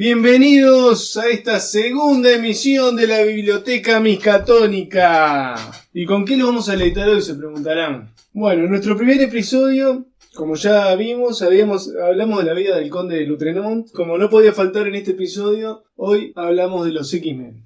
Bienvenidos a esta segunda emisión de la Biblioteca Miskatónica. ¿Y con qué los vamos a deleitar hoy? Se preguntarán. Bueno, en nuestro primer episodio, como ya vimos, hablamos de la vida del Conde de Lutremont. Como no podía faltar en este episodio, hoy hablamos de los X-Men.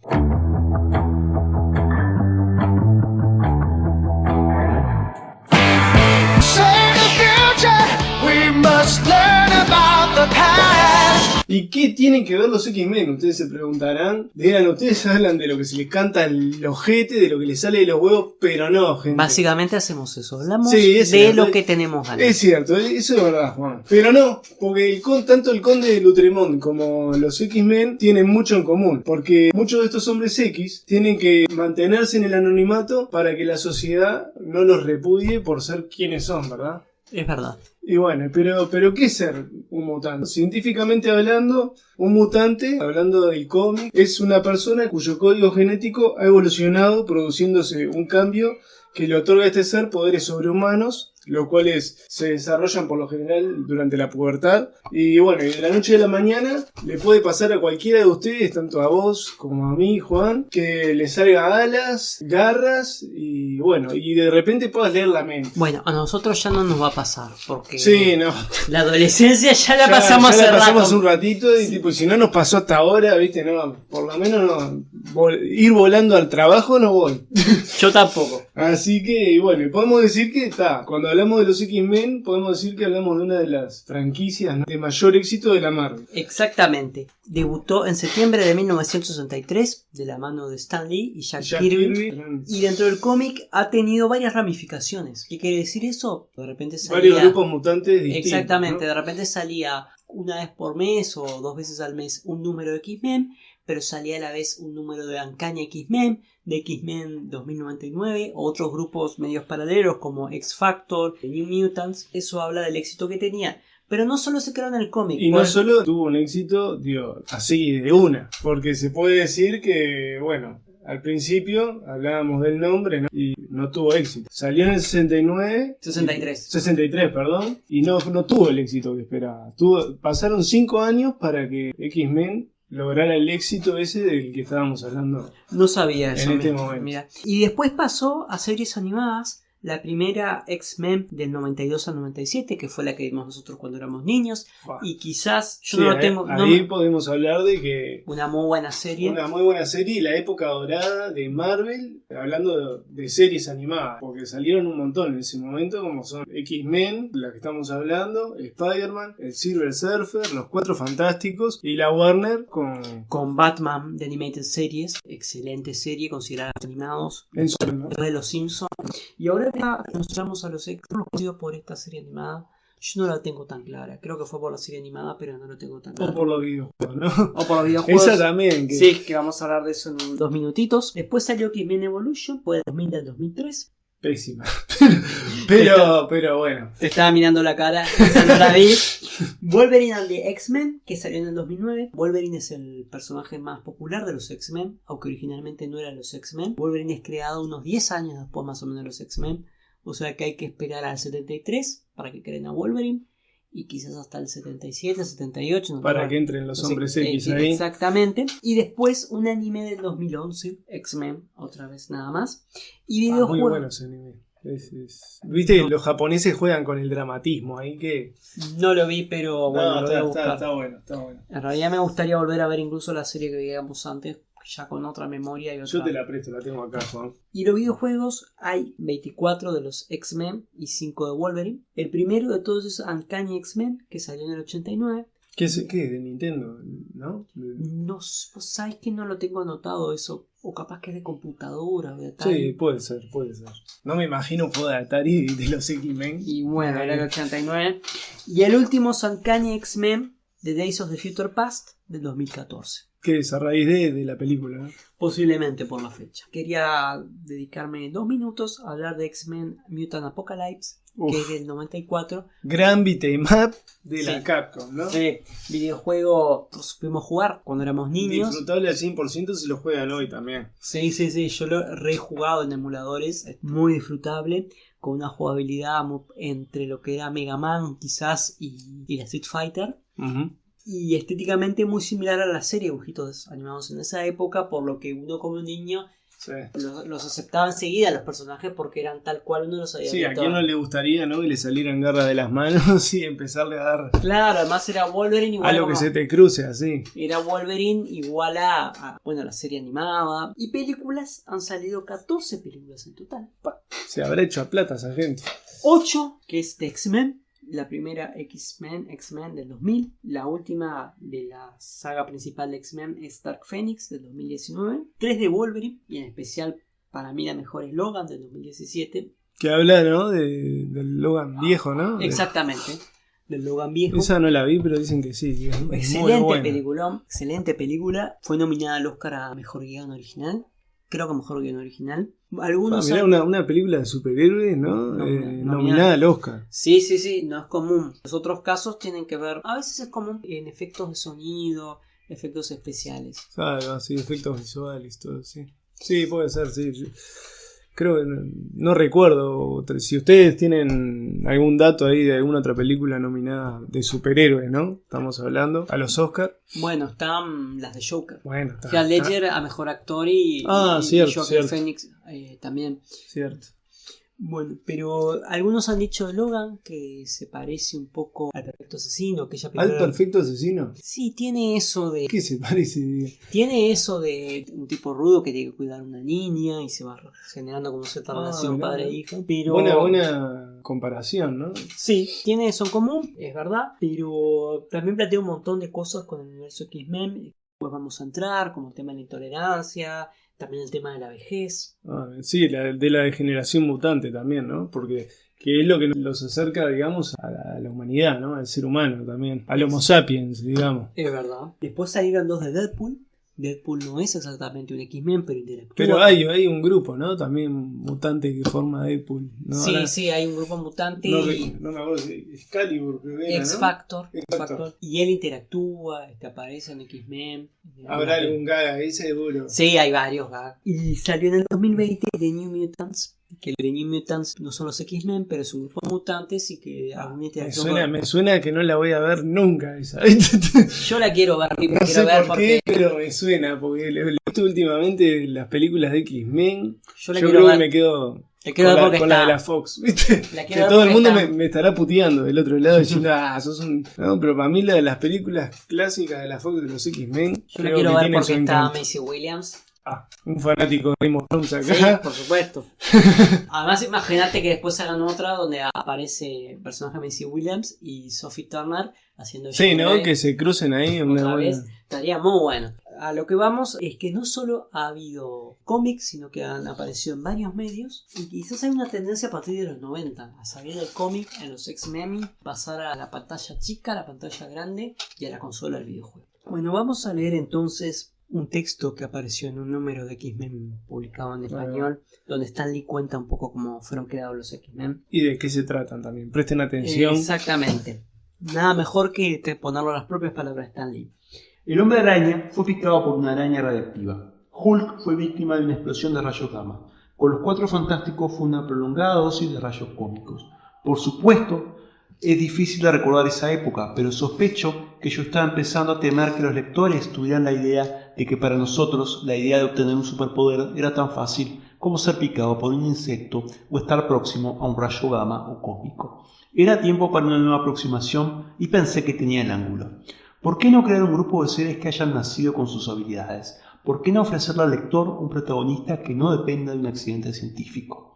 ¿Y qué tienen que ver los X-Men? Ustedes se preguntarán. Dirán, ustedes hablan de lo que se les canta el ojete, de lo que les sale de los huevos, pero no, gente. Básicamente hacemos eso, hablamos de lo que tenemos ganas. Es cierto, eso es verdad, Juan. Pero no, porque tanto el Conde de Lutremont como los X-Men tienen mucho en común. Porque muchos de estos hombres X tienen que mantenerse en el anonimato para que la sociedad no los repudie por ser quienes son, ¿verdad? Es verdad. Y bueno, pero ¿qué es ser un mutante? Científicamente hablando, un mutante, hablando del cómic, es una persona cuyo código genético ha evolucionado produciéndose un cambio que le otorga a este ser poderes sobrehumanos, los cuales se desarrollan por lo general durante la pubertad. Y bueno, y de la noche a la mañana le puede pasar a cualquiera de ustedes, tanto a vos como a mí, Juan, que le salga alas, garras y bueno, y de repente puedas leer la mente. Bueno, a nosotros ya no nos va a pasar, porque sí, no. La adolescencia ya la pasamos hace rato. Pasamos un ratito y tipo, si no nos pasó hasta ahora, viste, no, por lo menos no, ir volando al trabajo no voy. Yo tampoco. Así que, bueno, podemos decir que cuando hablamos de los X-Men, podemos decir que hablamos de una de las franquicias, ¿no?, de mayor éxito de la Marvel. Exactamente. Debutó en septiembre de 1963 de la mano de Stan Lee y Jack Kirby. Y dentro del cómic ha tenido varias ramificaciones. ¿Qué quiere decir eso? De repente salía varios grupos mutantes distintos. Exactamente, ¿no? De repente salía una vez por mes o 2 veces al mes un número de X-Men, pero salía a la vez un número de Uncanny X-Men, de X-Men 2099, o otros grupos medios paralelos como X-Factor, The New Mutants. Eso habla del éxito que tenía. Pero no solo se quedó en el cómic. Y no solo tuvo un éxito, así de una. Porque se puede decir que, bueno, al principio hablábamos del nombre, ¿no? Y no tuvo éxito. Salió en el 63, perdón. Y no tuvo el éxito que esperaba. Pasaron 5 años para que X-Men lograra el éxito ese del que estábamos hablando. No sabía eso. En este momento. Mira. Y después pasó a series animadas. La primera X-Men del 92 al 97, que fue la que vimos nosotros cuando éramos niños. Wow. Y quizás yo no lo tengo. Ahí podemos hablar de que. Una muy buena serie. Una muy buena serie y la época dorada de Marvel, hablando de series animadas. Porque salieron un montón en ese momento, como son X-Men, la que estamos hablando, Spider-Man, el Silver Surfer, los Cuatro Fantásticos y la Warner con Batman de Animated Series. Excelente serie, considerada animados. Después de los Simpsons. Y ahora nos vamos a los X-Men por esta serie animada. Yo no la tengo tan clara. Creo que fue por la serie animada, pero no lo tengo tan claro. O por los videojuegos, ¿no? O por los videojuegos. Esa también. Sí, que vamos a hablar de eso en 2 minutitos. Después salió X-Men Evolution, fue de 2000 al 2003. Pésima. pero bueno. Te estaba mirando la cara, esa no la vi. Wolverine and the X-Men, que salió en el 2009. Wolverine es el personaje más popular de los X-Men, aunque originalmente no eran los X-Men. Wolverine es creado unos 10 años después más o menos de los X-Men. O sea que hay que esperar al 73 para que creen a Wolverine. Y quizás hasta el 77, 78. Para que entren los hombres X ahí. Exactamente. Y después un anime del 2011, X-Men, otra vez nada más. Y videojuegos. Muy bueno ese anime. Viste que los japoneses juegan con el dramatismo ahí que. No lo vi, pero bueno, lo voy a buscar. Está bueno. En realidad me gustaría volver a ver incluso la serie que veíamos antes, ya con otra memoria y otra. Yo te la presto, la tengo acá, Juan. Y los videojuegos hay 24 de los X-Men y 5 de Wolverine. El primero de todos es Uncanny X-Men, que salió en el 89. ¿Qué es de Nintendo? ¿No? No, vos sabés que no lo tengo anotado eso. O capaz que es de computadora o de Atari. Sí, puede ser. No me imagino un juego de Atari de los X-Men. Y bueno, era el 89. Y el último es Uncanny X-Men, The Days of the Future Past, del 2014. ¿Qué es? A raíz de la película, ¿no? Posiblemente por la fecha. Quería dedicarme 2 minutos a hablar de X-Men Mutant Apocalypse, que es del 94. Gran beat'em up de la Capcom, ¿no? Sí, videojuego supimos jugar cuando éramos niños. Disfrutable al 100% si lo juegan hoy también. Sí, yo lo he rejugado en emuladores, es muy disfrutable, con una jugabilidad entre lo que era Mega Man quizás y la Street Fighter. Uh-huh. y estéticamente muy similar a la serie de dibujitos animados en esa época, por lo que uno como niño los aceptaba enseguida los personajes porque eran tal cual uno los había visto. Sí, a quien no le gustaría, ¿no? Que le salieran garras de las manos y empezarle a dar. Claro, además era Wolverine igual a lo que se te cruce, así. Era Wolverine igual a la serie animada. Y películas, han salido 14 películas en total. Se habrá hecho a plata esa gente. 8, que es de X-Men. La primera X-Men del 2000. La última de la saga principal de X-Men es Dark Phoenix del 2019. 3 de Wolverine, y en especial para mí la mejor es Logan del 2017. Que habla, ¿no? Del Logan viejo, ¿no? Exactamente, del Logan viejo. Esa no la vi, pero dicen que sí. Que es excelente película, excelente película. Fue nominada al Oscar a Mejor Guión Original. Creo que Mejor Guión Original. Algunos mirá, una película de superhéroes, ¿no? Nominada al Oscar. Sí, no es común. Los otros casos tienen que ver, a veces es común en efectos de sonido, efectos especiales. Claro, sí, efectos visuales, todo, sí. Sí, puede ser, sí. Creo que no recuerdo si ustedes tienen algún dato ahí de alguna otra película nominada de superhéroes, ¿no? Estamos hablando a los Oscars. Bueno, están las de Joker. Bueno, Heath Ledger a mejor actor y Joaquin Phoenix también. Cierto. Bueno, pero algunos han dicho de Logan que se parece un poco al Perfecto Asesino, que ¿Al Perfecto Asesino? Sí, tiene eso de... ¿Qué se parece? Tiene eso de un tipo rudo que tiene que cuidar a una niña y se va generando como cierta relación padre-hijo. Pero... Buena comparación, ¿no? Sí, tiene eso en común, es verdad, pero también plantea un montón de cosas con el universo X-Men. Pues vamos a entrar, como el tema de la intolerancia, también el tema de la vejez. Sí, de la degeneración mutante también, ¿no? Porque que es lo que los acerca, digamos, a la humanidad, ¿no? Al ser humano también, al Homo sapiens, digamos. Es verdad. Después salieron 2 de Deadpool. Deadpool no es exactamente un X-Men, pero interactúa. Pero hay un grupo, ¿no? También mutante que forma Deadpool, ¿no? Sí, ahora, sí, hay un grupo mutante. No me acuerdo si Excalibur, creo que era, X-Factor. Y él interactúa, aparece en X-Men. ¿Habrá algún gag ahí seguro? Sí, hay varios gags. Y salió en el 2020 The New Mutants. Que The New Mutants no son los X-Men, pero es un grupo de mutantes y que aún interactúan. Me suena que no la voy a ver nunca esa. Yo la quiero ver, no sé ver por qué, pero me suena, porque he visto últimamente las películas de X-Men. Yo creo que me quedo con la de la Fox, ¿viste? Que todo el mundo me estará puteando del otro lado diciendo, sos un... No, pero para mí la de las películas clásicas de la Fox de los X-Men, yo la quiero ver porque está Maisie Williams. Un fanático de Game of Thrones acá. Sí, por supuesto. Además, imagínate que después hagan otra donde aparece el personaje de Maisie Williams y Sophie Turner haciendo... Sí, ¿no? Que se crucen ahí otra vez. Estaría muy bueno. A lo que vamos es que no solo ha habido cómics, sino que han aparecido en varios medios. Y quizás hay una tendencia a partir de los 90 a salir del cómic en los X-Men, pasar a la pantalla chica, a la pantalla grande y a la consola del videojuego. Bueno, vamos a leer entonces un texto que apareció en un número de X-Men publicado en español, donde Stan Lee cuenta un poco cómo fueron creados los X-Men. Y de qué se tratan también, presten atención. Exactamente. Nada mejor que ponerlo a las propias palabras de Stan Lee. El hombre araña fue picado por una araña radiactiva. Hulk fue víctima de una explosión de rayos gamma. Con los Cuatro Fantásticos fue una prolongada dosis de rayos cósmicos. Por supuesto, es difícil de recordar esa época, pero sospecho que yo estaba empezando a temer que los lectores tuvieran la idea de que para nosotros la idea de obtener un superpoder era tan fácil como ser picado por un insecto o estar próximo a un rayo gamma o cósmico. Era tiempo para una nueva aproximación y pensé que tenía el ángulo. ¿Por qué no crear un grupo de seres que hayan nacido con sus habilidades? ¿Por qué no ofrecerle al lector un protagonista que no dependa de un accidente científico?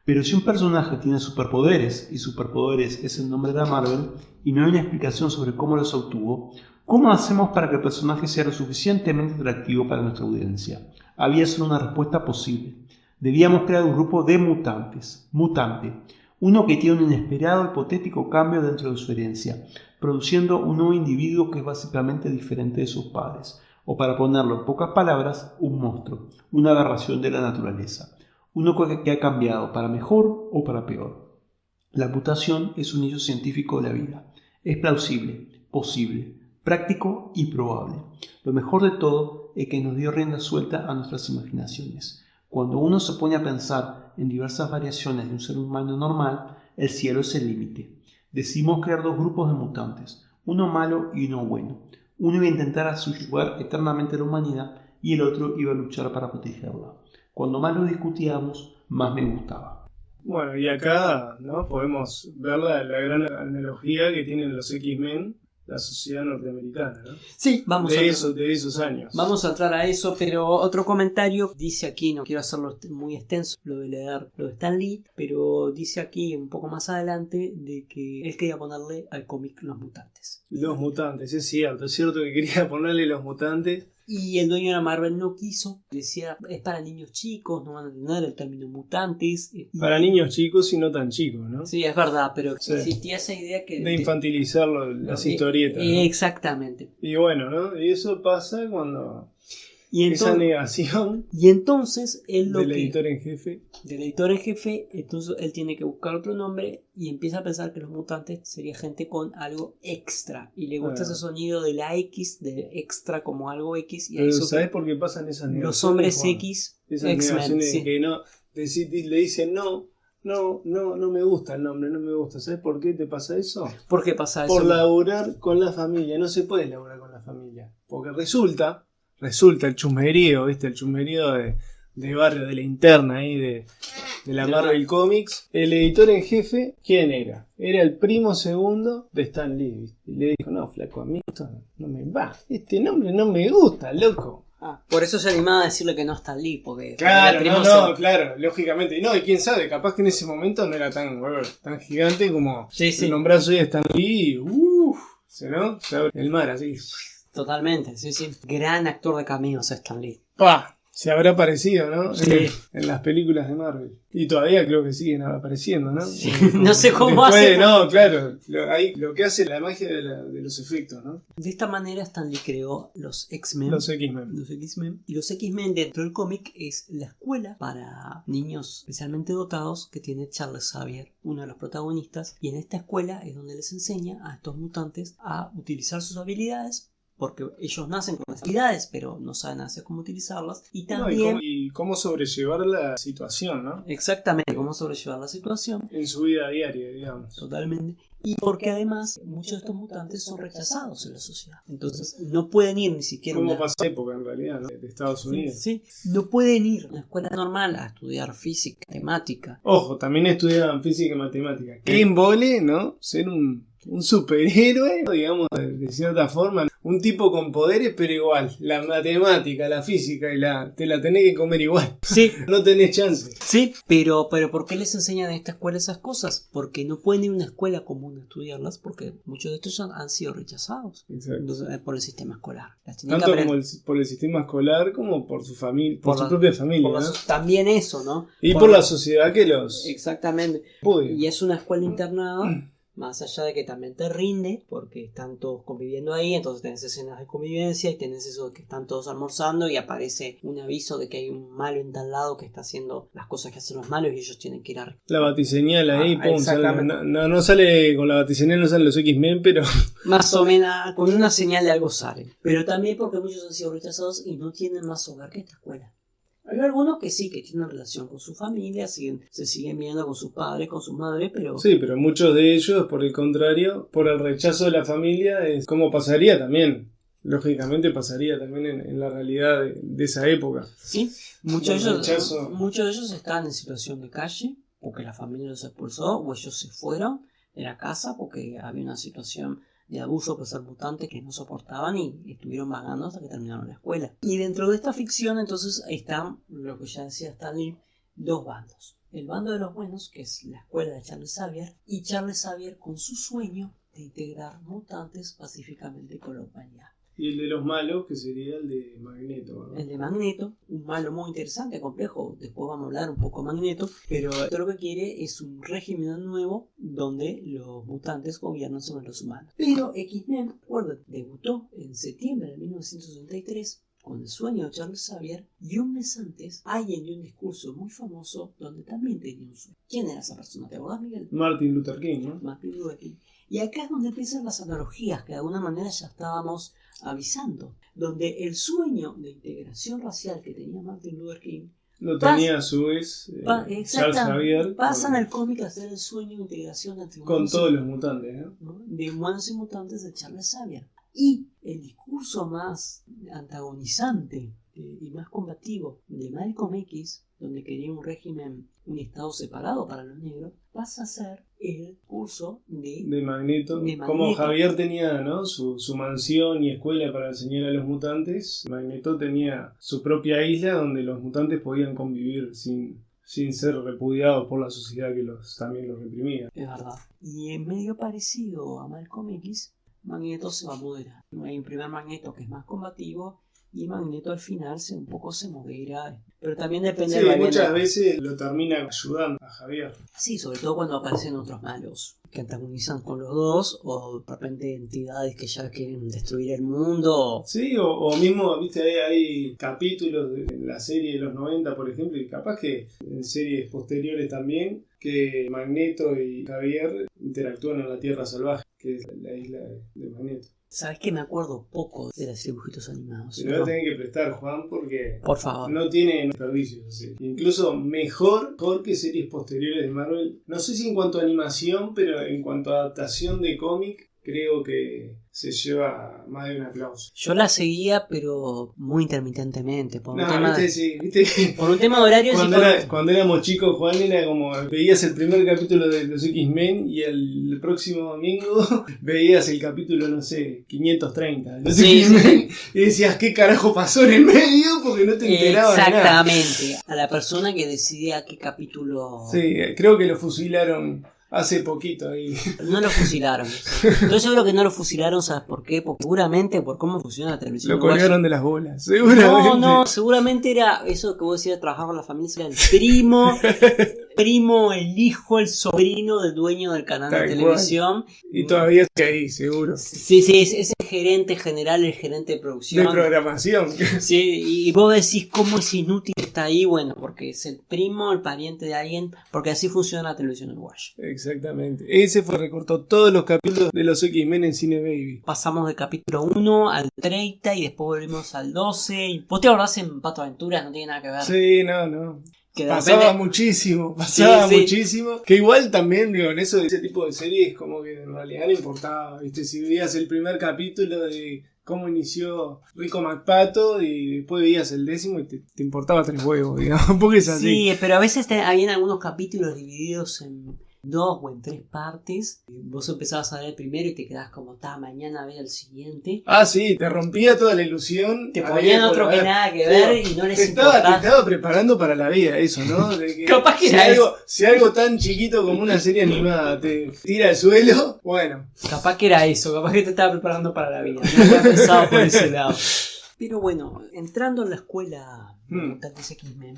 Pero si un personaje tiene superpoderes, y superpoderes es el nombre de Marvel, y no hay una explicación sobre cómo los obtuvo, ¿cómo hacemos para que el personaje sea lo suficientemente atractivo para nuestra audiencia? Había solo una respuesta posible. Debíamos crear un grupo de mutantes. Mutante. Uno que tiene un inesperado hipotético cambio dentro de su herencia, produciendo un nuevo individuo que es básicamente diferente de sus padres. O para ponerlo en pocas palabras, un monstruo, una aberración de la naturaleza. Uno que ha cambiado para mejor o para peor. La mutación es un hecho científico de la vida. Es plausible, posible, práctico y probable. Lo mejor de todo es que nos dio rienda suelta a nuestras imaginaciones. Cuando uno se pone a pensar en diversas variaciones de un ser humano normal, el cielo es el límite. Decidimos crear dos grupos de mutantes. uno malo y uno bueno. Uno iba a intentar subyugar eternamente a la humanidad y el otro iba a luchar para protegerla. Cuando más lo discutíamos, más me gustaba. Bueno, y acá, ¿no? Podemos ver la gran analogía que tienen los X-Men, la sociedad norteamericana, ¿no? Sí, de esos años. Vamos a entrar a eso, pero otro comentario dice aquí, no quiero hacerlo muy extenso, lo de leer lo de Stan Lee, pero dice aquí un poco más adelante de que él quería ponerle al cómic Los Mutantes. Los Mutantes, es cierto que quería ponerle Los Mutantes. Y el dueño de la Marvel no quiso, decía, es para niños chicos, no van a entender el término mutantes. Para niños chicos y no tan chicos, ¿no? Sí, es verdad, pero sí, existía esa idea que... de infantilizar las historietas, ¿no? Exactamente. Y bueno, ¿no? Y eso pasa cuando... Esa negación y entonces él del editor en jefe. Del editor en jefe, entonces él tiene que buscar otro nombre y empieza a pensar que los mutantes sería gente con algo extra. Y le gusta ese sonido de la X, de extra como algo X. Y pero ¿sabes por qué pasan esas negaciones? Los hombres X, esas X-Men. Negaciones Sí. Que no, le dicen no me gusta el nombre, no me gusta. ¿Sabes por qué te pasa eso? ¿Por qué pasa eso? Por laburar con la familia. No se puede laburar con la familia. Porque resulta el chusmerío, ¿viste? El chusmerío de barrio, de la interna ahí de la Marvel Comics. El editor en jefe, ¿quién era? Era el primo segundo de Stan Lee, ¿viste? Y le dijo, no, flaco, a mí esto no me va. Este nombre no me gusta, loco. Por eso se animaba a decirle que no Stan Lee, porque... Claro, claro, lógicamente. No, y quién sabe, capaz que en ese momento no era tan gigante como nombrás hoy a Stan Lee y ¿no? Se abre el mar así. Totalmente, sí. Gran actor de cameos Stan Lee. ¡Pah! Se habrá aparecido, ¿no? Sí. En las películas de Marvel. Y todavía creo que siguen apareciendo, ¿no? Sí. No sé cómo hace. No, claro. Lo que hace la magia de los efectos, ¿no? De esta manera Stan Lee creó los X-Men. Los X-Men. Y los X-Men dentro del cómic es la escuela para niños especialmente dotados que tiene Charles Xavier, uno de los protagonistas. Y en esta escuela es donde les enseña a estos mutantes a utilizar sus habilidades. Porque ellos nacen con las habilidades, pero no saben hacer cómo utilizarlas. Y también... y cómo sobrellevar la situación, ¿no? Exactamente, cómo sobrellevar la situación. En su vida diaria, digamos. Totalmente. Y porque además muchos de estos mutantes son rechazados en la sociedad. Entonces no pueden ir ni siquiera... Como pasa época en realidad, ¿no? De Estados Unidos. Sí. No pueden ir a una escuela normal a estudiar física, matemática. Ojo, también estudiaban física y matemática. Qué embole, ¿no? Ser un superhéroe, digamos, de cierta forma, un tipo con poderes, pero igual, la matemática, la física te la tenés que comer igual. Sí. No tenés chance. Sí, pero ¿por qué les enseñan en esta escuela esas cosas? Porque no pueden ir a una escuela común a estudiarlas, porque muchos de estos han sido rechazados. Entonces, por el sistema escolar. Tanto como por el sistema escolar como por su familia, por su propia familia, ¿no? También eso, ¿no? Y por la sociedad que los... Exactamente. Pude. Y es una escuela internada. Más allá de que también te rinde, porque están todos conviviendo ahí, entonces tenés escenas de convivencia y tenés eso de que están todos almorzando y aparece un aviso de que hay un malo en tal lado que está haciendo las cosas que hacen los malos y ellos tienen que ir a... La batiseñal ahí, pum, sale, no sale con la batiseñal, no salen los X-Men, pero... Más o menos, con una señal de algo sale. Pero también porque muchos han sido rechazados y no tienen más hogar que esta escuela. Hay algunos que sí, que tienen relación con su familia, se siguen viendo con sus padres, con sus madres, pero... Sí, pero muchos de ellos, por el contrario, por el rechazo de la familia, es como pasaría también. Lógicamente pasaría también en la realidad de esa época. Sí, muchos de ellos están en situación de calle, porque la familia los expulsó, o ellos se fueron de la casa porque había una situación de abuso por ser mutantes que no soportaban y estuvieron vagando hasta que terminaron la escuela. Y dentro de esta ficción entonces están, lo que ya decía Stan Lee, dos bandos. El bando de los buenos, que es la escuela de Charles Xavier, y Charles Xavier con su sueño de integrar mutantes pacíficamente con la humanidad. Y el de los malos, que sería el de Magneto, ¿verdad? El de Magneto, un malo muy interesante, complejo, después vamos a hablar un poco de Magneto, pero esto lo que quiere es un régimen nuevo donde los mutantes gobiernan sobre los humanos. Pero X-Men, recuerden, debutó en septiembre de 1963 con el sueño de Charles Xavier y un mes antes alguien dio un discurso muy famoso donde también tenía un sueño. ¿Quién era esa persona? ¿Te acordás, Miguel? Martin Luther King, ¿no? Martin Luther King. Y acá es donde empiezan las analogías que de alguna manera ya estábamos avisando, donde el sueño de integración racial que tenía Martin Luther King Lo tenía a su vez Charles Xavier. Pasan al cómic a hacer el sueño de integración entre con todos los mutantes, ¿no? De humanos y mutantes de Charles Xavier. Y el discurso más antagonizante y más combativo de Malcolm X, donde quería un régimen, un estado separado para los negros, pasa a ser el curso de Magneto. Como Javier tenía, ¿no?, su mansión y escuela para enseñar a los mutantes, Magneto tenía su propia isla donde los mutantes podían convivir sin ser repudiados por la sociedad que también los reprimía. Es verdad. Y en medio parecido a Malcolm X, Magneto se va a moderar. Hay un primer Magneto que es más combativo y Magneto al final un poco se modera. Pero también depende de muchas veces lo termina ayudando a Javier. Sí, sobre todo cuando aparecen otros malos que antagonizan con los dos, o de repente entidades que ya quieren destruir el mundo. Sí, o mismo, viste, hay capítulos de la serie de los 90, por ejemplo, y capaz que en series posteriores también, que Magneto y Javier interactúan en la Tierra Salvaje, que es la isla de Magneto. Sabes que me acuerdo poco de los dibujitos animados. Pero lo tenés que prestar, Juan, porque por favor, no tiene desperdicios así. Incluso mejor que series posteriores de Marvel. No sé si en cuanto a animación, pero en cuanto a adaptación de cómic, creo que se lleva más de un aplauso. Yo la seguía, pero muy intermitentemente. Por un tema ¿viste? Por un tema de horario. Cuando éramos chicos, Juan, era como veías el primer capítulo de los X-Men y el próximo domingo veías el capítulo, no sé, 530 de los X-Men. Y decías, ¿qué carajo pasó en el medio? Porque no te enterabas de nada. Exactamente. A la persona que decidía qué capítulo... Sí, creo que lo fusilaron hace poquito ahí. No lo fusilaron. Yo seguro que no lo fusilaron, ¿sabes por qué? Porque seguramente por cómo funciona la televisión. Lo colgaron de las bolas, seguramente. No, seguramente era eso que vos decías, trabajar con la familia, era el primo, el hijo, el sobrino del dueño del canal de televisión. Y todavía está ahí, seguro. Sí, es el gerente general, el gerente de producción. De programación. Sí, y vos decís cómo es inútil está ahí, bueno, porque es el primo, el pariente de alguien, porque así funciona la televisión uruguaya. Exactamente. Ese recortó todos los capítulos de los X-Men en Cine Baby. Pasamos del capítulo 1 al 30 y después volvimos al 12. Y vos te acordás en Pato Aventuras, no tiene nada que ver. Sí, no. Que pasaba muchísimo. Que igual también, digo, en ese tipo de series como que en realidad no importaba, ¿viste? Si veías el primer capítulo de cómo inició Rico McPato y después veías el 10º y te importaba 3 huevos, digamos, porque es así. Sí, pero a veces habían algunos capítulos divididos en 2 o en 3 partes. Vos empezabas a ver el primero y te quedás como, mañana ver el siguiente. Ah, sí, te rompía toda la ilusión. Te ponían otro que nada que ver y no les importaba. Te estaba preparando para la vida eso, ¿no? De que capaz que si algo tan chiquito como una serie animada te tira al suelo, bueno. Capaz que era eso, capaz que te estaba preparando para la vida. No había pensado por ese lado. Pero bueno, entrando en la escuela de Mutantes X-Men,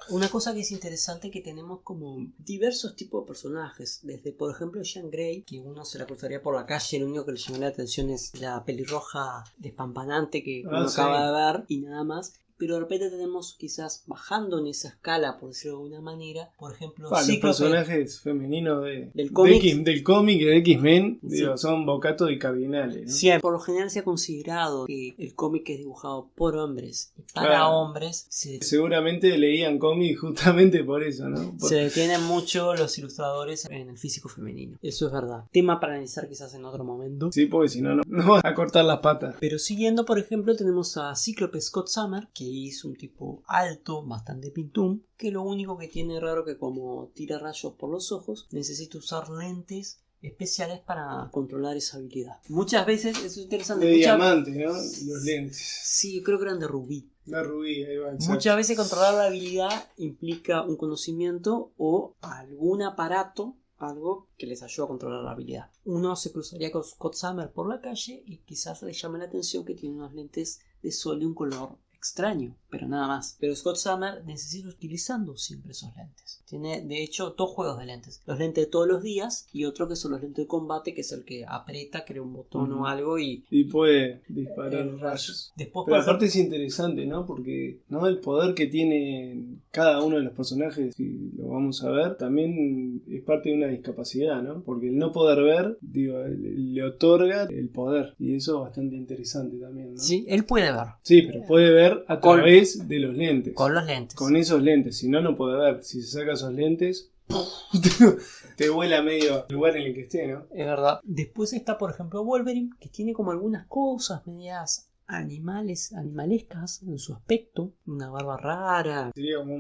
una cosa que es interesante es que tenemos como diversos tipos de personajes. Desde, por ejemplo, Jean Grey, que uno se la cruzaría por la calle, lo único que le llamaría la atención es la pelirroja despampanante que uno acaba de ver y nada más. Pero de repente tenemos, quizás bajando en esa escala, por decirlo de alguna manera, por ejemplo, los personajes femeninos del cómic de X-Men, son Bocato y Cardinales, ¿no? Sí, por lo general se ha considerado que el cómic es dibujado por hombres y para hombres. Seguramente leían cómic justamente por eso, ¿no? Se detienen mucho los ilustradores en el físico femenino. Eso es verdad. Tema para analizar quizás en otro momento. Sí, porque si no vas a cortar las patas. Pero siguiendo, por ejemplo, tenemos a Cíclope Scott Summer, que es un tipo alto, bastante pintún, que lo único que tiene raro que como tira rayos por los ojos, necesita usar lentes especiales para controlar esa habilidad. Muchas veces, eso es interesante. De diamante, ¿no? Los lentes. Sí, creo que eran de rubí. La rubí, ahí va. Exacto. Muchas veces controlar la habilidad implica un conocimiento o algún aparato, algo que les ayuda a controlar la habilidad. Uno se cruzaría con Scott Summer por la calle y quizás le llame la atención que tiene unos lentes de sol de un color extraño, pero nada más. Pero Scott Summer necesita utilizando siempre esos lentes. Tiene de hecho 2 juegos de lentes. Los lentes de todos los días y otro que son los lentes de combate, que es el que aprieta, crea un botón o algo y puede disparar rayos. Pero aparte es interesante, ¿no? Porque el poder que tiene cada uno de los personajes, si lo vamos a ver, también es parte de una discapacidad, ¿no? Porque el no poder ver, le otorga el poder. Y eso es bastante interesante también, ¿no? Sí, él puede ver. Sí, pero puede ver ver a través de los lentes. Con los lentes. Con esos lentes, si no, no puede ver. Si se saca esos lentes, te vuela medio el lugar en el que esté, ¿no? Es verdad. Después está, por ejemplo, Wolverine, que tiene como algunas cosas medias animalescas en su aspecto. Una barba rara. Tiene como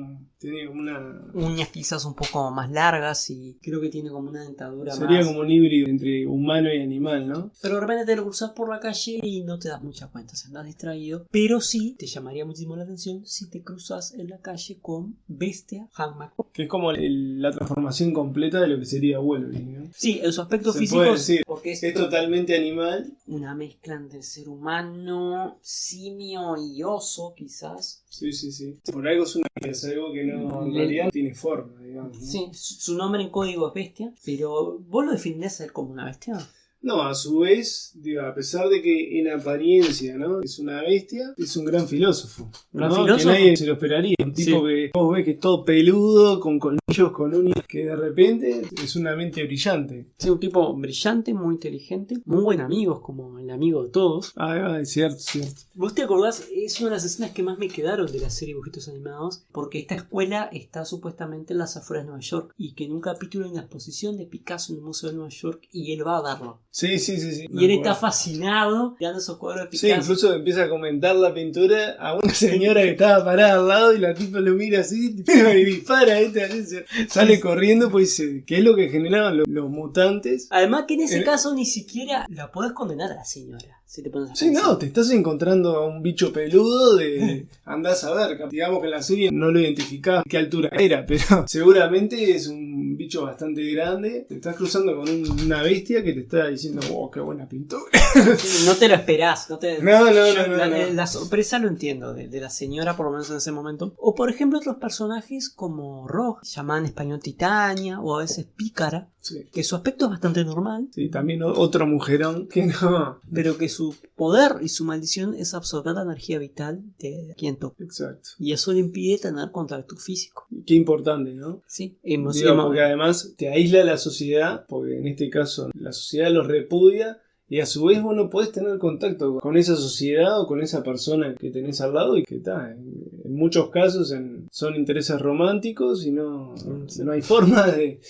una... Uñas quizás un poco más largas y creo que tiene como una dentadura Sería más... como un híbrido entre humano y animal, ¿no? Pero de repente te lo cruzas por la calle y no te das mucha cuenta, si andas distraído. Pero sí, te llamaría muchísimo la atención si te cruzas en la calle con Bestia Hank. Que es como la transformación completa de lo que sería Wolverine, ¿no? Sí, en su aspecto Se físico, puede decir, porque es totalmente animal. una mezcla entre ser humano, simio y oso, quizás. Sí. Por algo es algo que no, en realidad tiene forma, digamos, ¿no? Sí, su nombre en código es Bestia, pero ¿vos lo defendés a él como una bestia? No, a su vez, digo, a pesar de que en apariencia, ¿no?, es una bestia, es un gran filósofo. ¿Gran ¿no? filósofo? Que nadie se lo esperaría. Un tipo que vos ves que es todo peludo, con colmillos, con uñas, que de repente es una mente brillante. Sí, un tipo brillante, muy inteligente, muy buen amigo, como el amigo de todos. Ah, es cierto. ¿Vos te acordás? Es una de las escenas que más me quedaron de la serie Dibujitos Animados, porque esta escuela está supuestamente en las afueras de Nueva York y que en un capítulo hay una exposición de Picasso en el Museo de Nueva York y él va a verlo. Sí. Y él está fascinado mirando esos cuadros de Picasso. Sí, incluso empieza a comentar la pintura a una señora que estaba parada al lado y la tipa lo mira así y dispara, sale corriendo, pues dice, ¿qué es lo que generaban los mutantes? Además que en ese caso ni siquiera la podés condenar a la señora. Si te pones a Sí, pensar. no, te estás encontrando a un bicho peludo de... Andás a ver, digamos que en la serie no lo identificás qué altura era, pero seguramente es un bicho bastante grande. Te estás cruzando con una bestia que te está diciendo, wow, qué buena pintura. No te lo esperás. No. La sorpresa lo entiendo, de la señora por lo menos en ese momento. O por ejemplo otros personajes como Rogue, llamada en español Titania, o a veces Pícara, Sí. que su aspecto es bastante normal. Sí, también otro mujerón que no... Pero que su poder y su maldición es absorber la energía vital de quien toca. Exacto. Y eso le impide tener contacto físico. Qué importante, ¿no? Sí, Digo, porque además te aísla la sociedad, porque en este caso la sociedad los repudia, y a su vez vos no podés tener contacto con esa sociedad o con esa persona que tenés al lado y que está, en muchos casos son intereses románticos y no hay forma de...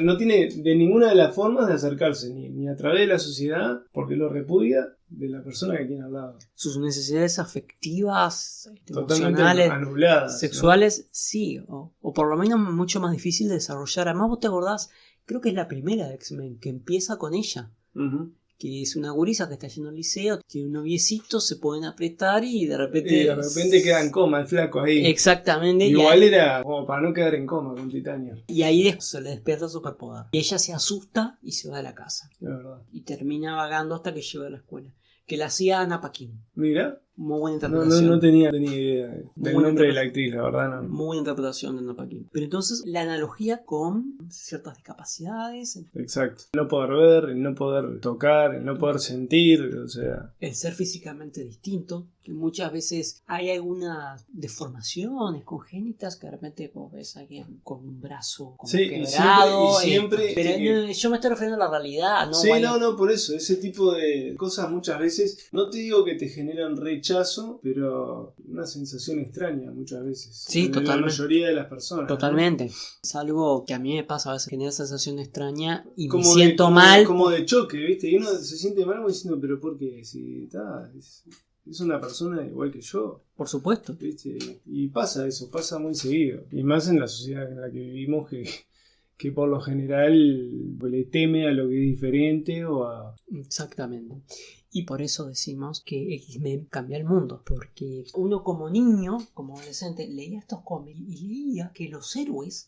No tiene de ninguna de las formas de acercarse, ni a través de la sociedad, porque lo repudia, de la persona que tiene al lado. Sus necesidades afectivas, Totalmente emocionales, anuladas, sexuales, ¿no? Sí, o por lo menos mucho más difícil de desarrollar. Además vos te acordás, creo que es la primera de X-Men, que empieza con ella. Uh-huh. Que es una gurisa que está yendo al liceo, tiene un noviecito, se pueden apretar y de repente queda en coma el flaco ahí. Exactamente. Igual era como para no quedar en coma con Titania. Y ahí se le despierta superpoder. Y ella se asusta y se va de la casa. La verdad. Y termina vagando hasta que llega a la escuela. Que la hacía Anna Paquin. Mira. Muy buena interpretación. No tenía idea del nombre de la actriz, la verdad. No. Muy buena interpretación de Anna Paquin. Pero entonces la analogía con ciertas discapacidades. Exacto. El no poder ver, el no poder tocar, el no poder sentir, o sea... El ser físicamente distinto. Que muchas veces hay algunas deformaciones congénitas que de repente vos ves a alguien con un brazo como quebrado. Y siempre pero yo me estoy refiriendo a la realidad. Sí, por eso. Ese tipo de cosas muchas veces, no te digo que te generan rechazo, pero una sensación extraña muchas veces. Sí, totalmente. La mayoría de las personas. Totalmente. ¿No? Es algo que a mí me pasa a veces, genera sensación extraña y como me siento mal. Como de choque, ¿viste? Y uno se siente mal como diciendo, pero ¿por qué? Si está... Es una persona igual que yo. Por supuesto. ¿Viste? Y pasa eso, pasa muy seguido. Y más en la sociedad en la que vivimos que por lo general le teme a lo que es diferente o a... Exactamente. Y por eso decimos que X-Men cambia el mundo. Porque uno como niño, como adolescente, leía estos cómics y leía que los héroes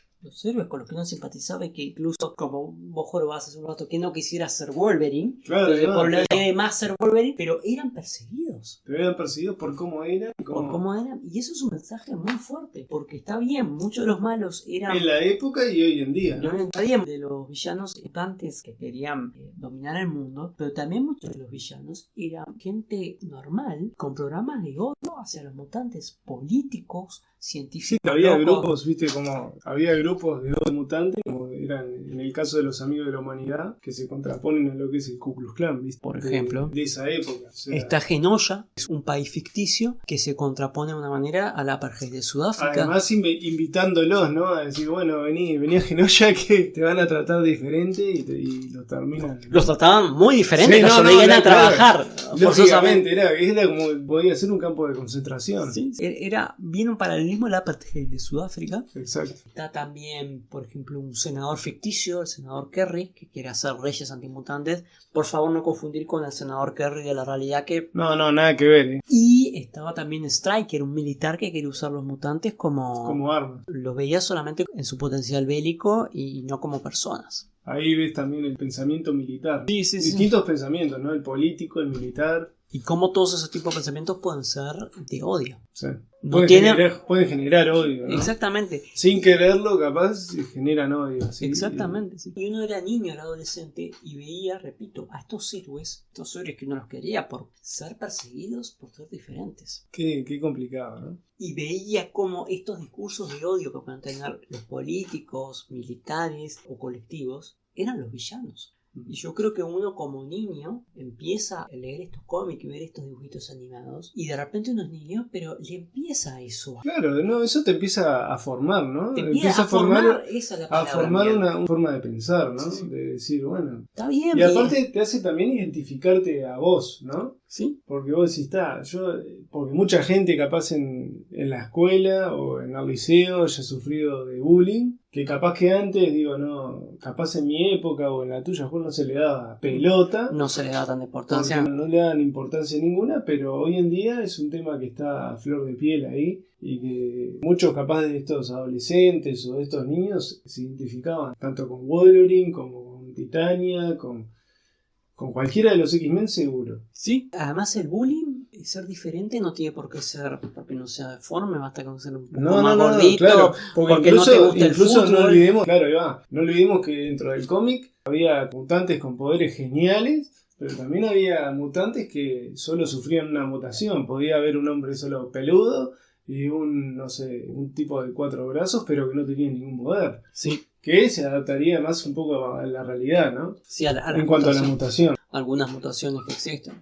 con los que uno simpatizaba y que incluso, como vos jorobás hace un rato, que no quisiera ser Wolverine, por lo de más ser Wolverine, pero eran perseguidos. Pero eran perseguidos por cómo eran. Por cómo eran. Y eso es un mensaje muy fuerte, porque está bien, muchos de los malos eran... En la época y hoy en día, ¿no? Está bien, de los villanos mutantes que querían dominar el mundo, pero también muchos de los villanos eran gente normal, con programas de odio hacia los mutantes, políticos, científicos. Sí, había grupos, viste, como había grupos de odio mutante, como eran en el caso de los Amigos de la Humanidad, que se contraponen a lo que es el Ku Klux Klan, ¿viste? Por ejemplo. De esa época. O sea, está Genosha, Camboya es un país ficticio que se contrapone de una manera al apartheid de Sudáfrica. Además invitándolos, ¿no? A decir, bueno, vení a Genoya que te van a tratar diferente y lo terminan. Los trataban muy diferente, Sí, los no, obligan a claro. trabajar. Lógicamente, era como podía ser un campo de concentración. Sí, era bien un paralelismo al apartheid de Sudáfrica. Exacto. Está también, por ejemplo, un senador ficticio, el senador Kerry, que quiere hacer leyes antimutantes. Por favor, no confundir con el senador Kerry de la realidad que... No, nada que ver, ¿eh? Y estaba también Stryker, un militar que quería usar los mutantes como arma. Los veía solamente en su potencial bélico y no como personas. Ahí ves también el pensamiento militar. Sí. Distintos pensamientos, ¿no? El político, el militar. Y cómo todos esos tipos de pensamientos pueden ser de odio. Sí. No tiene... pueden generar odio, ¿no? Exactamente. Sin quererlo, capaz, generan odio. ¿Sí? Exactamente. Sí. Y uno era niño, era adolescente y veía, repito, a estos héroes que uno los quería por ser perseguidos por ser diferentes. Qué complicado, ¿no? Y veía cómo estos discursos de odio que pueden tener los políticos, militares o colectivos eran los villanos. Y yo creo que uno como niño empieza a leer estos cómics y ver estos dibujitos animados y de repente uno es niño, pero le empieza eso. Claro, no, eso te empieza a formar, ¿no? Te empieza a formar esa es la palabra, a formar una forma de pensar, ¿no? Sí. De decir, bueno. Está bien. Y aparte te hace también identificarte a vos, ¿no? Sí. Porque vos decís, porque mucha gente capaz en la escuela o en el liceo haya sufrido de bullying, que capaz que antes, capaz en mi época o en la tuya, no se le daba pelota. No se le da tanta importancia. No le dan importancia ninguna, pero hoy en día es un tema que está a flor de piel ahí y que muchos capaz de estos adolescentes o de estos niños se identificaban tanto con Wolverine como con Titania, con cualquiera de los X-Men seguro. Sí. Además el bullying, ser diferente no tiene por qué ser porque no sea deforme, basta con ser un poco más gordito, claro, porque no te gusta el fútbol. No olvidemos que dentro del cómic había mutantes con poderes geniales, pero también había mutantes que solo sufrían una mutación. Podía haber un hombre solo peludo y un tipo de 4 brazos, pero que no tenía ningún poder. Sí. Que se adaptaría más un poco a la realidad, ¿no? Sí, en cuanto a la mutación. Algunas mutaciones que existen.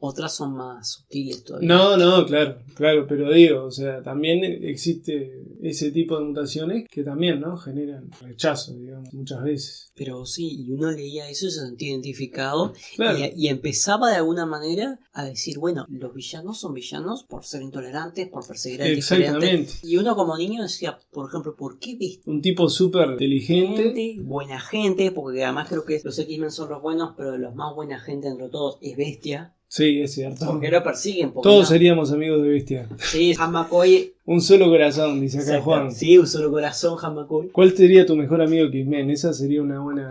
Otras son más sutiles todavía. No, claro, pero digo, también existe ese tipo de mutaciones que también, ¿no? Generan rechazo, digamos, muchas veces. Pero sí, y uno leía eso y se sentía identificado, claro. y empezaba de alguna manera a decir, bueno, los villanos son villanos por ser intolerantes, por perseguir al diferente. Y uno como niño decía, por ejemplo, ¿por qué viste? Un tipo súper inteligente. Buena gente, porque además creo que los X-Men son los buenos, pero de los más buena gente entre todos es Bestia. Sí, es cierto. Porque lo persiguen. Todos seríamos amigos de Bestia. Sí, Han McCoy. Un solo corazón, dice acá Exacto. Juan. Sí, un solo corazón, Han McCoy. ¿Cuál sería tu mejor amigo X-Men? Esa sería una buena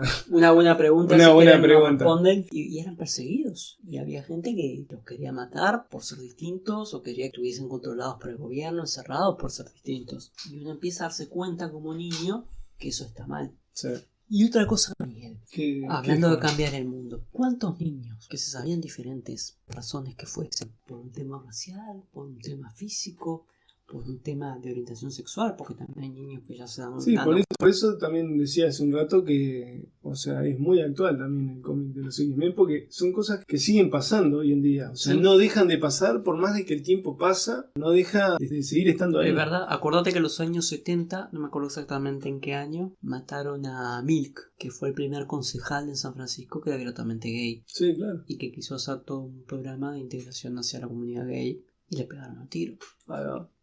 pregunta. Una buena pregunta. Y eran perseguidos. Y había gente que los quería matar por ser distintos o quería que estuviesen controlados por el gobierno, encerrados por ser distintos. Y uno empieza a darse cuenta como niño que eso está mal. Sí. Y otra cosa, Miguel, hablando de cambiar el mundo, ¿cuántos niños que se sabían diferentes razones que fuesen? Por un tema racial, por un tema físico, por un tema de orientación sexual, porque también hay niños que ya se dan... Sí, por eso también decía hace un rato que, es muy actual también el cómic de los X-Men, porque son cosas que siguen pasando hoy en día. Sí. No dejan de pasar, por más de que el tiempo pasa, no deja de seguir estando ahí. Es verdad, acordate que en los años 70, no me acuerdo exactamente en qué año, mataron a Milk, que fue el primer concejal en San Francisco que era abiertamente gay. Sí, claro. Y que quiso hacer todo un programa de integración hacia la comunidad gay y le pegaron a tiro.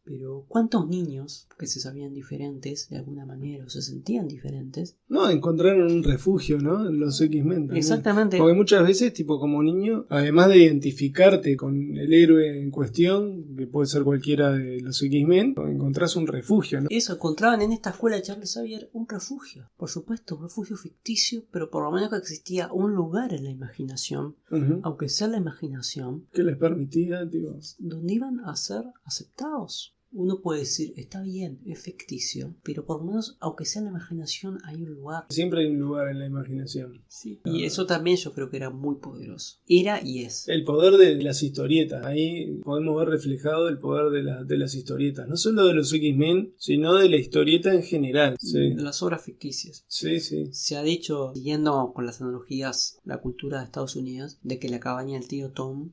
Pero ¿cuántos niños que se sabían diferentes de alguna manera o se sentían diferentes? No, encontraron un refugio, ¿no? En los X-Men también. Exactamente. Porque muchas veces, como niño, además de identificarte con el héroe en cuestión, que puede ser cualquiera de los X-Men, encontrás un refugio, ¿no? Eso, encontraban en esta escuela de Charles Xavier un refugio. Por supuesto, un refugio ficticio, pero por lo menos que existía un lugar en la imaginación, aunque sea la imaginación, que les permitía, donde iban a ser aceptados. Uno puede decir, está bien, es ficticio, pero por lo menos, aunque sea en la imaginación, hay un lugar. Siempre hay un lugar en la imaginación. Sí. Y eso también yo creo que era muy poderoso. Era y es. El poder de las historietas. Ahí podemos ver reflejado el poder de las historietas. No solo de los X-Men, sino de la historieta en general. Sí. Las obras ficticias. Sí, sí. Se ha dicho, siguiendo con las analogías, la cultura de Estados Unidos, de que la cabaña del tío Tom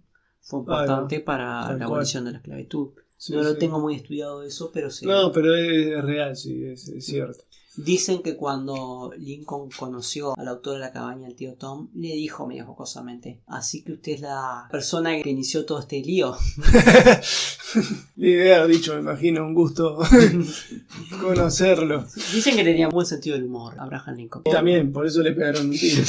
fue importante para tal la cual. abolición de la esclavitud. Sí, No lo sí. tengo muy estudiado eso, pero sí. No, pero es real, sí, es cierto. Dicen que cuando Lincoln conoció al autor de La cabaña, el tío Tom, le dijo medio jocosamente: así que usted es la persona que inició todo este lío. Le debe haber dicho, me imagino, un gusto conocerlo. Dicen que tenía buen sentido del humor, Abraham Lincoln. También, por eso le pegaron un tiro.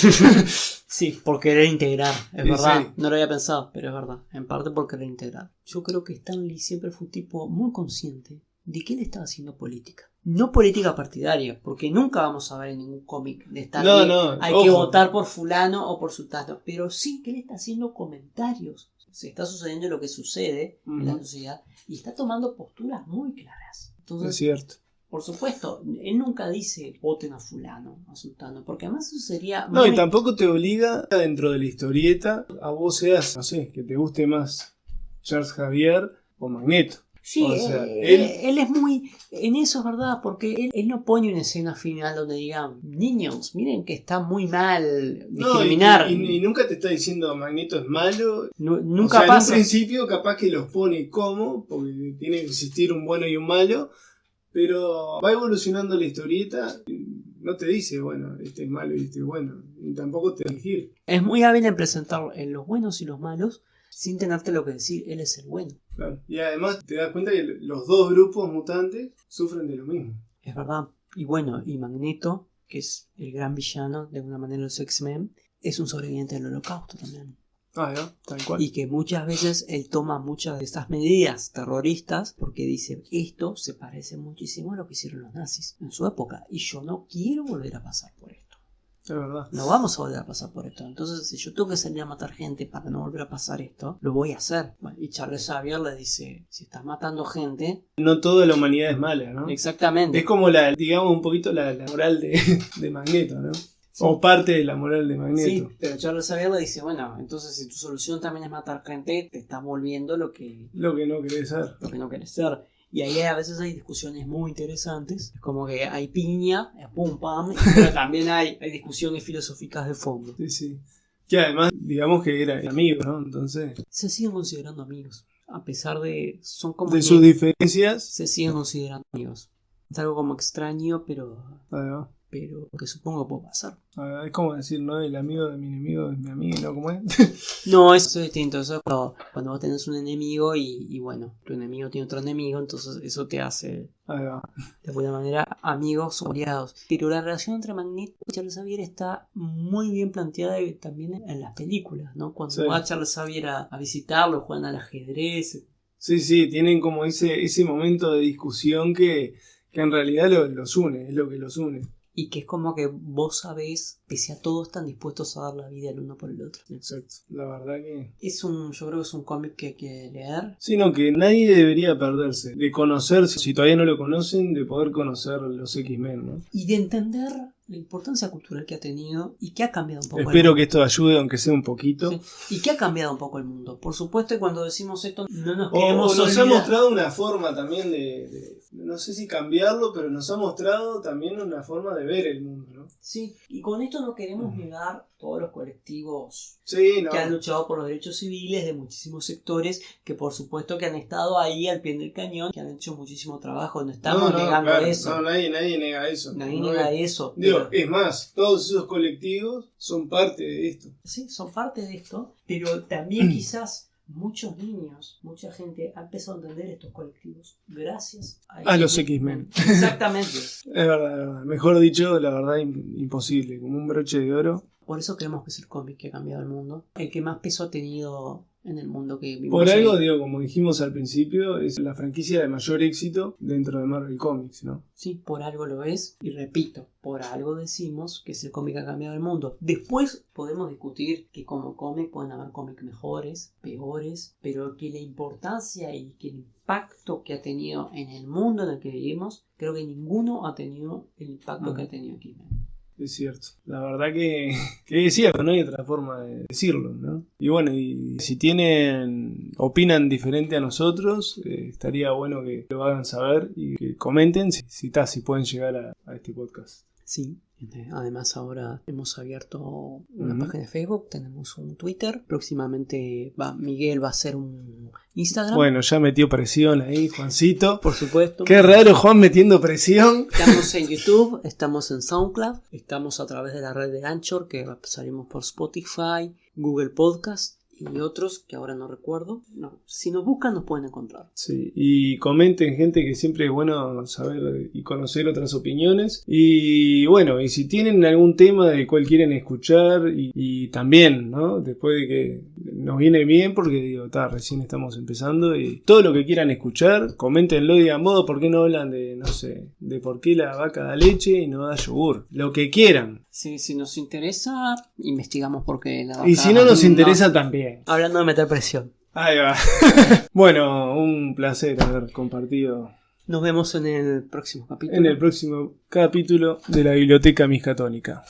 Sí, por querer integrar, es Sí, verdad. sí. No lo había pensado, pero es verdad. En parte por querer integrar. Yo creo que Stan Lee siempre fue un tipo muy consciente de que él estaba haciendo política. No política partidaria, porque nunca vamos a ver en ningún cómic de Stan No, Lee no, hay ojo. que votar por fulano o por sultano. Pero sí que él está haciendo comentarios. Se está sucediendo lo que sucede en la Ujú. sociedad y está tomando posturas muy claras. Es Entonces, cierto. por supuesto, él nunca dice voten a fulano, a sultano, porque además eso sería No, muy... y tampoco te obliga dentro de la historieta a vos seas, no sé, que te guste más Charles Xavier o Magneto. Sí, O sea, él es muy... En eso es verdad, porque él no pone una escena final donde digan: niños, miren que está muy mal No, discriminar. y nunca te está diciendo Magneto es malo. Nunca O sea, pasa. en un principio capaz que los pone como, porque tiene que existir un bueno y un malo, pero va evolucionando la historieta, no te dice, bueno, este es malo y este es bueno, y tampoco te elegir. Es muy hábil en presentar los buenos y los malos sin tenerte lo que decir, él es el bueno. Claro. Y además te das cuenta que los dos grupos mutantes sufren de lo mismo. Es verdad. Y bueno, y Magneto, que es el gran villano de alguna manera de los X-Men, es un sobreviviente del Holocausto también. Ah, ¿no? Tal cual. Y que muchas veces él toma muchas de estas medidas terroristas porque dice: esto se parece muchísimo a lo que hicieron los nazis en su época y yo no quiero volver a pasar por esto. Es verdad. No vamos a volver a pasar por esto. Entonces, si yo tengo que salir a matar gente para no volver a pasar esto, lo voy a hacer. Bueno, y Charles Xavier le dice: si estás matando gente... No toda la humanidad es mala, ¿no? Exactamente. Es como digamos un poquito la moral de Magneto, ¿no? Sí. O parte de la moral de Sí, Magneto. pero Charles Xavier le dice: bueno, entonces si tu solución también es matar gente, te estás volviendo lo que Lo que no querés ser. no querés ser. Y ahí a veces hay discusiones muy interesantes. Es como que hay piña, pum pam, pero también hay discusiones filosóficas de fondo. Sí, sí. Que además, digamos que era amigo, ¿no? Entonces, Se siguen considerando amigos. A pesar de... son como de que sus diferencias, se siguen considerando amigos. Es algo como extraño, pero que supongo que puede pasar. es como decir, ¿no? El amigo de mi enemigo es mi amigo, ¿no? ¿Cómo es? No, eso es distinto. Eso es cuando vos tenés un enemigo y bueno, tu enemigo tiene otro enemigo, entonces eso te hace Ahí va. de alguna manera amigos o aliados. Pero la relación entre Magneto y Charles Xavier está muy bien planteada también en las películas, ¿no? Cuando Sí. va Charles Xavier a visitarlo, juegan al ajedrez. Sí, sí, tienen como ese momento de discusión que en realidad los une, es lo que los une. Y que es como que vos sabés, pese a todo, están dispuestos a dar la vida el uno por el otro. Exacto. La verdad que... Yo creo que es un cómic que hay que leer. Sino que nadie debería perderse de conocer, si todavía no lo conocen, de poder conocer los X-Men, ¿no? Y de entender la importancia cultural que ha tenido y que ha cambiado un poco Espero el que esto ayude, aunque sea un poquito. mundo. Sí, y que ha cambiado un poco el mundo. Por supuesto, y cuando decimos esto, no nos O queremos nos ha olvidar. mostrado una forma también no sé si cambiarlo, pero nos ha mostrado también una forma de ver el mundo, ¿no? Sí, y con esto no queremos negar todos los colectivos Sí, no. que han luchado por los derechos civiles de muchísimos sectores, que por supuesto que han estado ahí al pie del cañón, que han hecho muchísimo trabajo. No estamos negando claro, eso. No, nadie nega eso. Nadie No niega es- eso. Digo, pero- es más, todos esos colectivos son parte de esto. Sí, son parte de esto, pero también quizás muchos niños, mucha gente ha empezado a entender estos colectivos gracias A los X-Men. Exactamente. Es verdad, es verdad. Mejor dicho, la verdad, imposible. Como un broche de oro. Por eso creemos que es el cómic que ha cambiado el mundo, el que más peso ha tenido en el mundo que vivimos. Por algo, hoy. digo, como dijimos al principio, es la franquicia de mayor éxito dentro de Marvel Comics, ¿no? Sí, por algo lo es, y repito, por algo decimos que es el cómic que ha cambiado el mundo. Después podemos discutir que como cómic pueden haber cómics mejores, peores, pero que la importancia y que el impacto que ha tenido en el mundo en el que vivimos, creo que ninguno ha tenido el impacto que ha tenido aquí. Es cierto. La verdad que es cierto, no hay otra forma de decirlo, ¿no? Y bueno, y si opinan diferente a nosotros, estaría bueno que lo hagan saber y que comenten si pueden llegar a este podcast. Sí. Además ahora hemos abierto una página de Facebook, tenemos un Twitter, próximamente Miguel va a hacer un Instagram. Bueno, ya metió presión ahí, Juancito. Por supuesto. Qué raro, Juan metiendo presión. Estamos en YouTube, estamos en SoundCloud, estamos a través de la red de Anchor, que salimos por Spotify, Google Podcast y otros que ahora no recuerdo. No, si nos buscan nos pueden encontrar. Sí, y comenten, gente, que siempre es bueno saber y conocer otras opiniones. Y bueno, y si tienen algún tema del cual quieren escuchar y también, ¿no? Después de que nos viene bien, porque digo, recién estamos empezando, y todo lo que quieran escuchar, coméntenlo y digan, modo, ¿por qué no hablan de, no sé, de por qué la vaca da leche y no da yogur? Lo que quieran. Sí, si nos interesa, investigamos por qué la vaca. Y si no nos interesa, también. Hablando de meter presión. Ahí va. Bueno, un placer haber compartido. Nos vemos en el próximo capítulo. En el próximo capítulo de la Biblioteca Miskatónica.